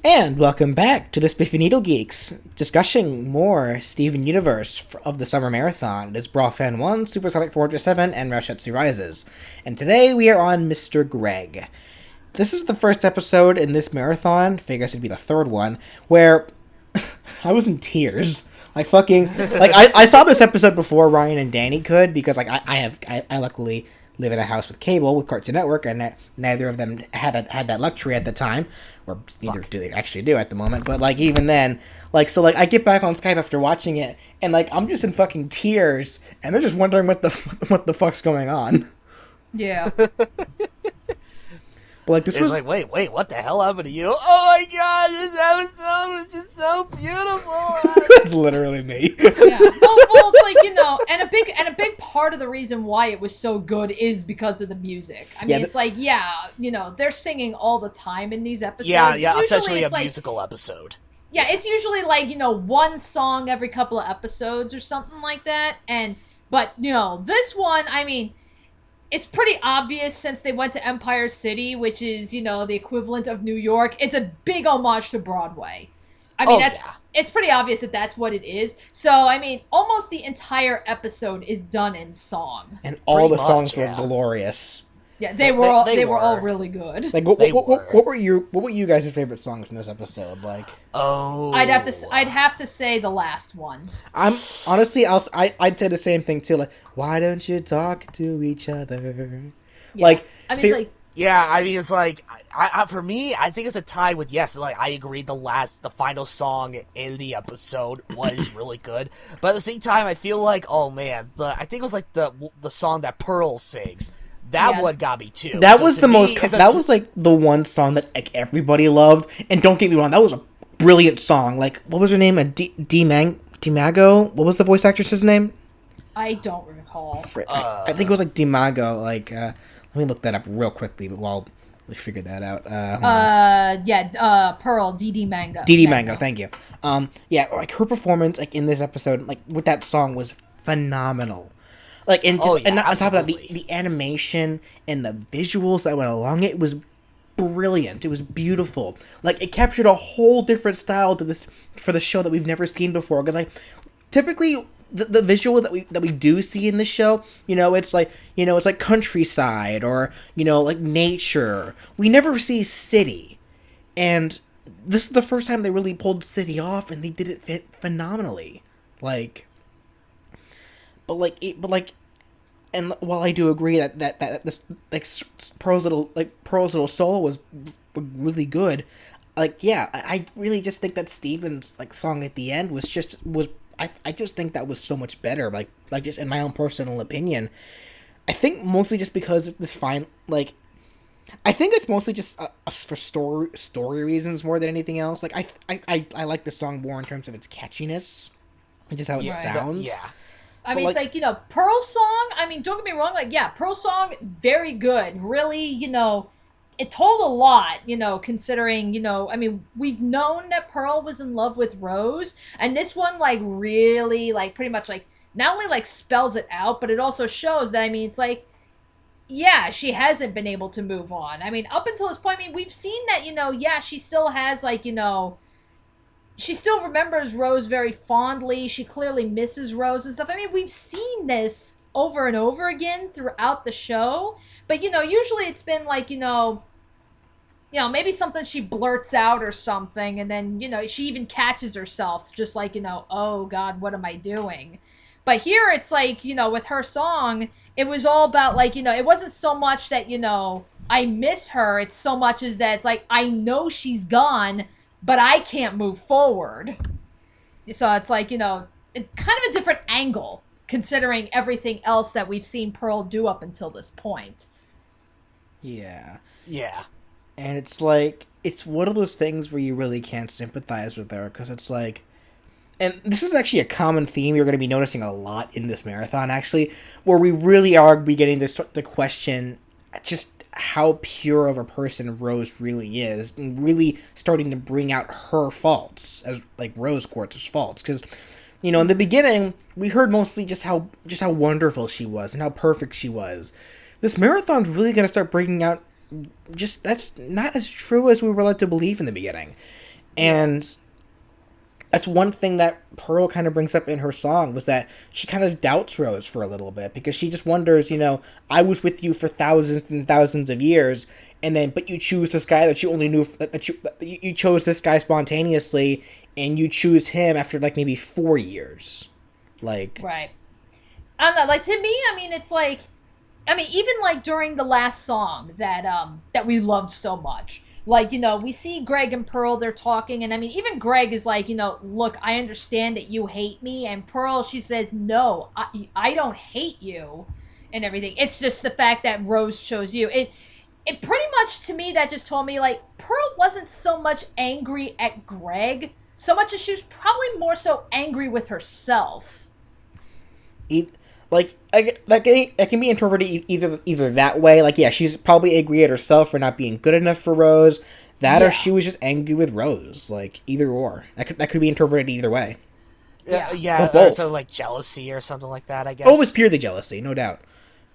And welcome back to the SpiffyNeedleGeeks, discussing more Steven Universe of the Summer Marathon. It is Brawl Fan 1, Supersonic 407, and Rashetsu Rises. And today we are on Mr. Greg. This is the first episode in this marathon, I guess it'd be the third one, where I was in tears. I saw this episode before Ryan and Danny could, because I luckily live in a house with cable with Cartoon Network, and neither of them had that luxury at the time, or neither do they actually do at the moment. But even then, I get back on Skype after watching it, and I'm just in fucking tears, and they're just wondering what the fuck's going on. Yeah. But this was wait, what the hell happened to you? Oh my god, this episode was just so beautiful. That's literally me. Yeah. Well, it's and a big part of the reason why it was so good is because of the music. I mean, they're singing all the time in these episodes. Yeah, usually essentially a musical episode. Yeah, it's usually one song every couple of episodes or something like that. But this one, I mean, it's pretty obvious since they went to Empire City, which is, the equivalent of New York. It's a big homage to Broadway. I mean, it's pretty obvious that that's what it is. So, I mean, almost the entire episode is done in song. And all the songs were glorious. Yeah, they were all really good. What were you guys' favorite songs from this episode? I'd have to say the last one. I'm honestly, I'd say the same thing too. Why don't you talk to each other? Yeah. For me, I think it's a tie with yes. I agree. The final song in the episode was really good, but at the same time, I feel oh man, I think it was the song that Pearl sings. That one got me too. That was the most. That was the one song that everybody loved. And don't get me wrong, that was a brilliant song. What was her name? Dimago. What was the voice actress's name? I don't recall. I think it was Dimago. Let me look that up real quickly. But while we figure that out. Pearl. Didi Mango. Didi Mango. Thank you. Her performance in this episode with that song was phenomenal. And on top of that, the animation and the visuals that went along it was brilliant. It was beautiful. It captured a whole different style for the show that we've never seen before. Because typically the visual that we do see in the show, it's countryside or nature. We never see city, and this is the first time they really pulled city off, and they did it phenomenally. And while I do agree that this Pearl's little soul was really good, I really just think that Steven's song at the end was I just think that was so much better. Just in my own personal opinion, I think mostly just because this I think it's mostly just for story reasons more than anything else. I like the song more in terms of its catchiness and just how it sounds. I mean, Pearl's song, I mean, don't get me wrong, Pearl's song, very good. Really, it told a lot, considering, I mean, we've known that Pearl was in love with Rose, and this one, really, pretty much, not only, spells it out, but it also shows that, I mean, it's she hasn't been able to move on. I mean, up until this point, I mean, we've seen that, she still has, she still remembers Rose very fondly. She clearly misses Rose and stuff. I mean, we've seen this over and over again throughout the show. But, usually it's been maybe something she blurts out or something. And then, she even catches herself just oh, God, what am I doing? But here it's with her song, it was all about it wasn't so much that, I miss her. It's so much as that it's I know she's gone, but I can't move forward. So it's kind of a different angle, considering everything else that we've seen Pearl do up until this point. Yeah. Yeah. And it's one of those things where you really can't sympathize with her, because it's and this is actually a common theme you're going to be noticing a lot in this marathon, actually, where we really are beginning to question just how pure of a person Rose really is, and really starting to bring out her faults as Rose Quartz's faults. Because in the beginning we heard mostly just how wonderful she was and how perfect she was. This marathon's really going to start bringing out just that's not as true as we were led to believe in the beginning. And that's one thing that Pearl kind of brings up in her song, was that she kind of doubts Rose for a little bit, because she just wonders, I was with you for thousands and thousands of years, but you choose this guy that you only knew, that you chose this guy spontaneously, and you choose him after like maybe 4 years. Like, right. I don't know, like, to me, I mean, it's like, even like during the last song that we loved so much, like, we see Greg and Pearl, they're talking, and even Greg is like, look, I understand that you hate me, and Pearl, she says, no, I don't hate you, and everything. It's just the fact that Rose chose you. It pretty much, to me, that just told me, like, Pearl wasn't so much angry at Greg, so much as she was probably more so angry with herself. That can be interpreted either that way. Like, yeah, she's probably angry at herself for not being good enough for Rose. Or she was just angry with Rose. Like, either or. That could be interpreted either way. Yeah, or both. So like jealousy or something like that, I guess. Oh, it was purely jealousy, no doubt.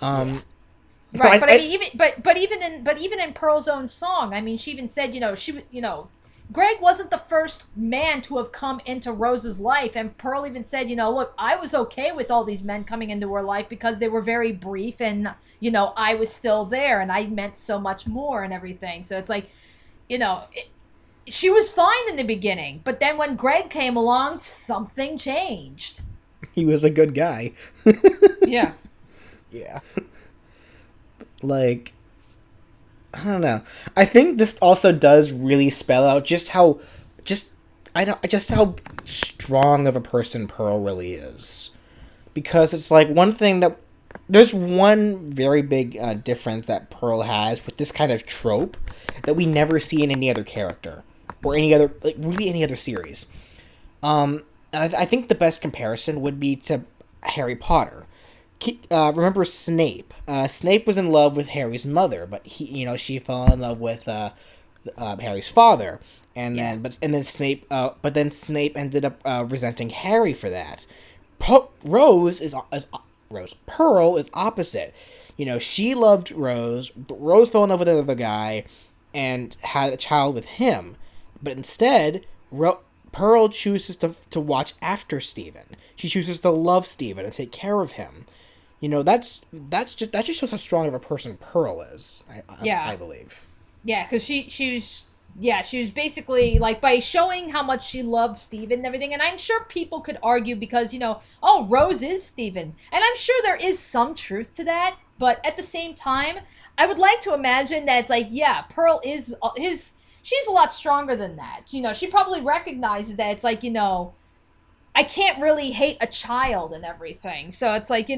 Right, but even in Pearl's own song, she even said, Greg wasn't the first man to have come into Rose's life, and Pearl even said, look, I was okay with all these men coming into her life because they were very brief, and, I was still there, and I meant so much more and everything. So it's like, she was fine in the beginning, but then when Greg came along, something changed. He was a good guy. Yeah. Yeah. Like, I don't know. I think this also does really spell out just how strong of a person Pearl really is. Because it's like there's one very big difference that Pearl has with this kind of trope that we never see in any other character or any other series. And I think the best comparison would be to Harry Potter. Remember Snape? Snape was in love with Harry's mother, but she fell in love with Harry's father, and then Snape ended up resenting Harry for that. Pearl is opposite. She loved Rose, but Rose fell in love with another guy and had a child with him, but instead Pearl chooses to watch after Stephen. She chooses to love Stephen and take care of him. That just shows how strong of a person Pearl is. I believe. Yeah, because she was basically, like, by showing how much she loved Stephen and everything, and I'm sure people could argue because, Rose is Stephen, and I'm sure there is some truth to that, but at the same time, I would like to imagine that it's like, yeah, Pearl is she's a lot stronger than that. She probably recognizes that it's like, I can't really hate a child and everything. So it's like,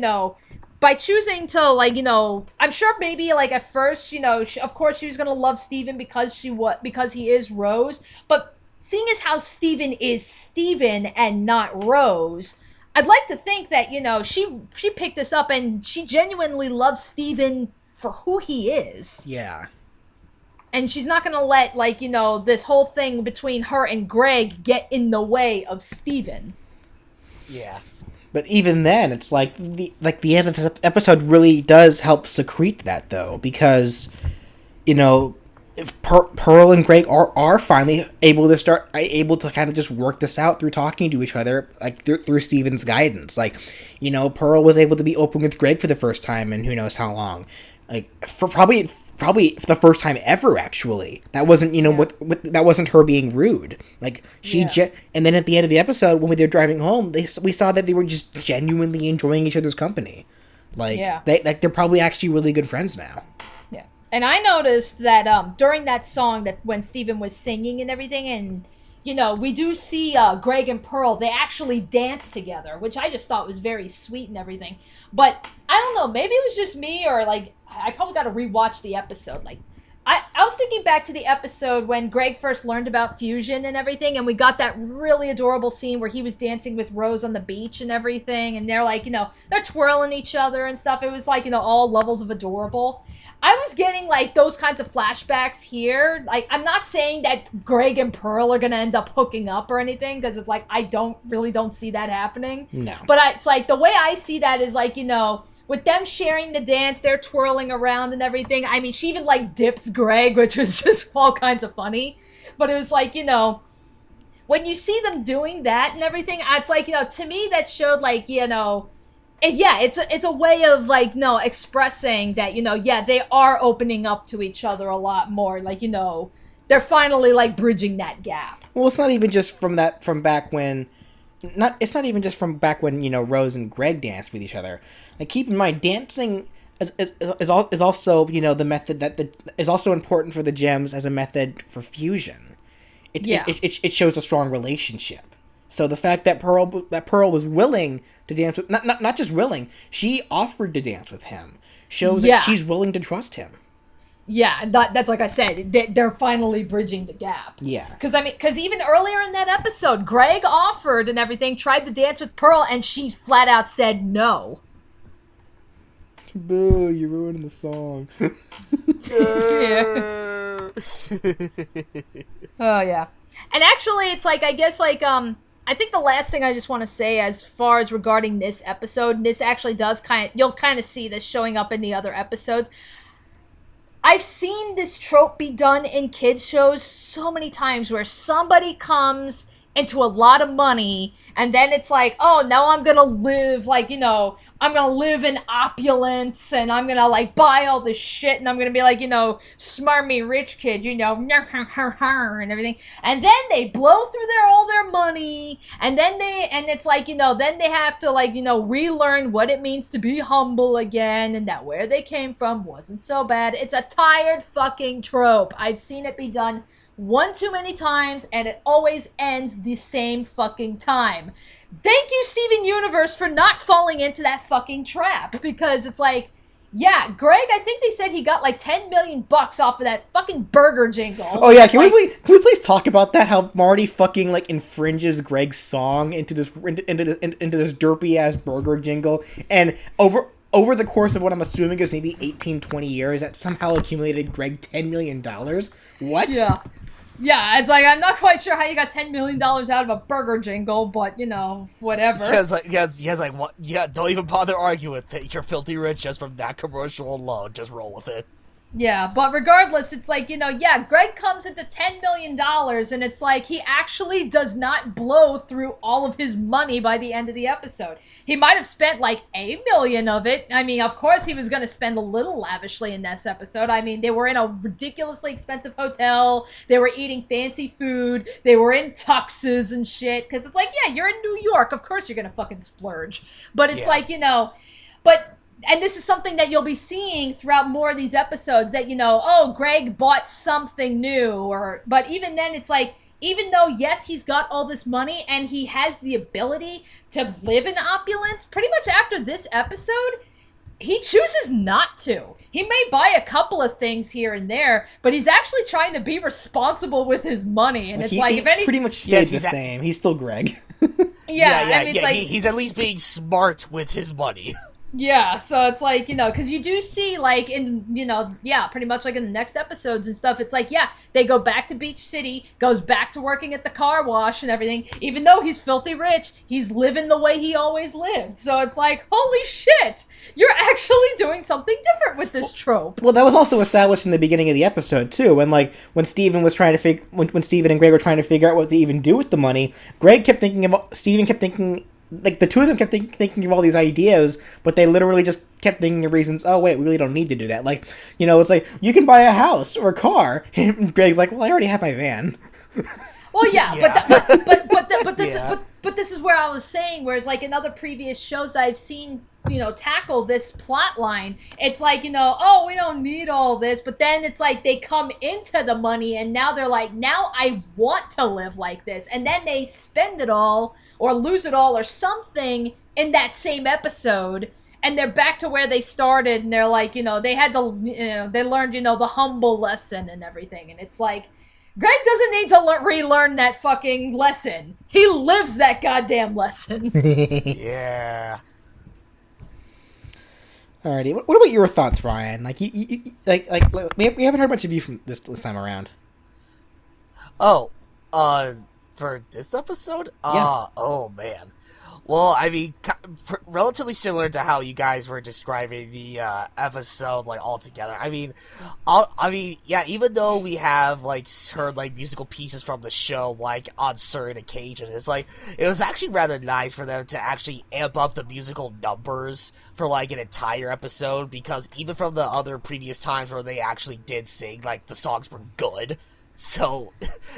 by choosing to, like, I'm sure maybe, like, at first, of course she was going to love Stephen because he is Rose. But seeing as how Stephen is Stephen and not Rose, I'd like to think that, she picked this up and she genuinely loves Stephen for who he is. Yeah. And she's not going to let, like, this whole thing between her and Greg get in the way of Stephen. Yeah. But even then, it's like the end of this episode really does help secrete that, though, because, if Pearl and Greg are finally able to kind of just work this out through talking to each other, like through Steven's guidance. Like, Pearl was able to be open with Greg for the first time in who knows how long, like for probably for the first time ever. Actually, that wasn't that wasn't her being rude. Like and then at the end of the episode when they were driving home, we saw that they were just genuinely enjoying each other's company. Like they're probably actually really good friends now. Yeah, and I noticed that during that song, that when Steven was singing and everything, and we do see Greg and Pearl, they actually dance together, which I just thought was very sweet and everything. But I don't know, maybe it was just me, or like I probably got to rewatch the episode. Like I was thinking back to the episode when Greg first learned about fusion and everything, and we got that really adorable scene where he was dancing with Rose on the beach and everything, and they're like, they're twirling each other and stuff. It was like, all levels of adorable. I was getting, like, those kinds of flashbacks here. Like, I'm not saying that Greg and Pearl are going to end up hooking up or anything, because it's like, I don't see that happening. No. But it's like, the way I see that is like, with them sharing the dance, they're twirling around and everything. I mean, she even, like, dips Greg, which was just all kinds of funny. But it was like, when you see them doing that and everything, it's like, to me that showed like, it's a way of like, expressing that, they are opening up to each other a lot more. Like, they're finally like bridging that gap. Well, it's not even just from back when, it's not even just from back when, Rose and Greg danced with each other. Like, keep in mind, dancing is also, the method is also important for the gems as a method for fusion. It shows a strong relationship. So the fact that Pearl was willing to dance with, not just willing, she offered to dance with him, shows that she's willing to trust him. Yeah, that's like I said, they're finally bridging the gap. Yeah. Because even earlier in that episode, Greg offered and everything, tried to dance with Pearl, and she flat out said no. Boo, you're ruining the song. Oh, yeah. And actually, it's like, I guess, like, I think the last thing I just want to say as far as regarding this episode, this actually does you'll kind of see this showing up in the other episodes. I've seen this trope be done in kids shows so many times where somebody comes into a lot of money and then it's like, oh, now I'm gonna live like, I'm gonna live in opulence and I'm gonna like buy all this shit and I'm gonna be like, smarmy rich kid, and everything. And then they blow through all their money and then it's like, then they have to like, relearn what it means to be humble again and that where they came from wasn't so bad. It's a tired fucking trope. I've seen it be done one too many times, and it always ends the same fucking time. Thank you, Steven Universe, for not falling into that fucking trap, because it's like, yeah, Greg, I think they said he got like $10 million off of that fucking burger jingle. Oh yeah, can we please talk about that? How Marty fucking like infringes Greg's song into this derpy ass burger jingle, and over the course of what I'm assuming is maybe 18, 20 years, that somehow accumulated Greg $10 million. What? Yeah, it's like, I'm not quite sure how you got $10 million out of a burger jingle, but, whatever. What? Yeah, don't even bother arguing with it. You're filthy rich just from that commercial alone. Just roll with it. Yeah, but regardless, it's like, Greg comes into $10 million, and it's like he actually does not blow through all of his money by the end of the episode. He might have spent like $1 million of it. I mean, of course he was going to spend a little lavishly in this episode. I mean, they were in a ridiculously expensive hotel. They were eating fancy food. They were in tuxes and shit. Because it's like, yeah, you're in New York. Of course you're going to fucking splurge. But it's like, and this is something that you'll be seeing throughout more of these episodes that, Greg bought something new. But even then, it's like, even though, yes, he's got all this money and he has the ability to live in opulence, pretty much after this episode, he chooses not to. He may buy a couple of things here and there, but he's actually trying to be responsible with his money. And it's like, if any... pretty much stays the same. He's still Greg. He's at least being smart with his money. Yeah, so it's like, because you do see, like, in, pretty much like in the next episodes and stuff, it's like, yeah, they go back to Beach City, goes back to working at the car wash and everything. Even though he's filthy rich, he's living the way he always lived. So it's like, holy shit, you're actually doing something different with this trope. Well, that was also established in the beginning of the episode, too, when Steven was trying to when Steven and Greg were trying to figure out what to even do with the money, Steven kept thinking... Like, the two of them kept thinking of all these ideas, but they literally just kept thinking of reasons, oh, wait, we really don't need to do that. Like, it's like, you can buy a house or a car. And Greg's like, well, I already have my van. Well, yeah. But this is where I was saying, whereas, like, in other previous shows that I've seen, tackle this plot line, it's like, oh, we don't need all this, but then it's like they come into the money, and now they're like, now I want to live like this, and then they spend it all, or lose it all, or something in that same episode, and they're back to where they started, and they're like, they had to, they learned, the humble lesson and everything, and it's like, Greg doesn't need to relearn that fucking lesson. He lives that goddamn lesson. Yeah. Alrighty, what about your thoughts, Ryan? Like, we haven't heard much of you from this time around. Oh, for this episode? Yeah. Oh man. Well, I mean, relatively similar to how you guys were describing the episode, like, altogether. Yeah, even though we have, like, heard, like, musical pieces from the show, like, on certain occasions, it's like, it was actually rather nice for them to actually amp up the musical numbers for, like, an entire episode, because even from the other previous times where they actually did sing, like, the songs were good. So,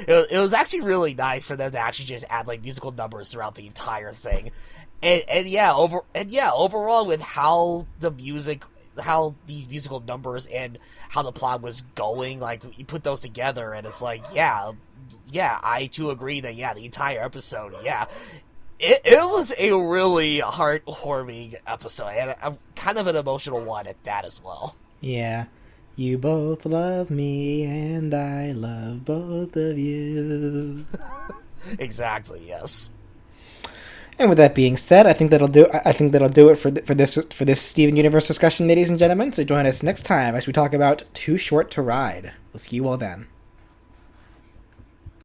it was actually really nice for them to actually just add, like, musical numbers throughout the entire thing. Overall, with how these musical numbers and how the plot was going, like, you put those together, and it's like, yeah, I too agree that, the entire episode, it was a really heartwarming episode, and kind of an emotional one at that as well. Yeah. You both love me, and I love both of you. Exactly. Yes. And with that being said, I think that'll do it for this Steven Universe discussion, ladies and gentlemen. So join us next time as we talk about Too Short to Ride. We'll see you all then.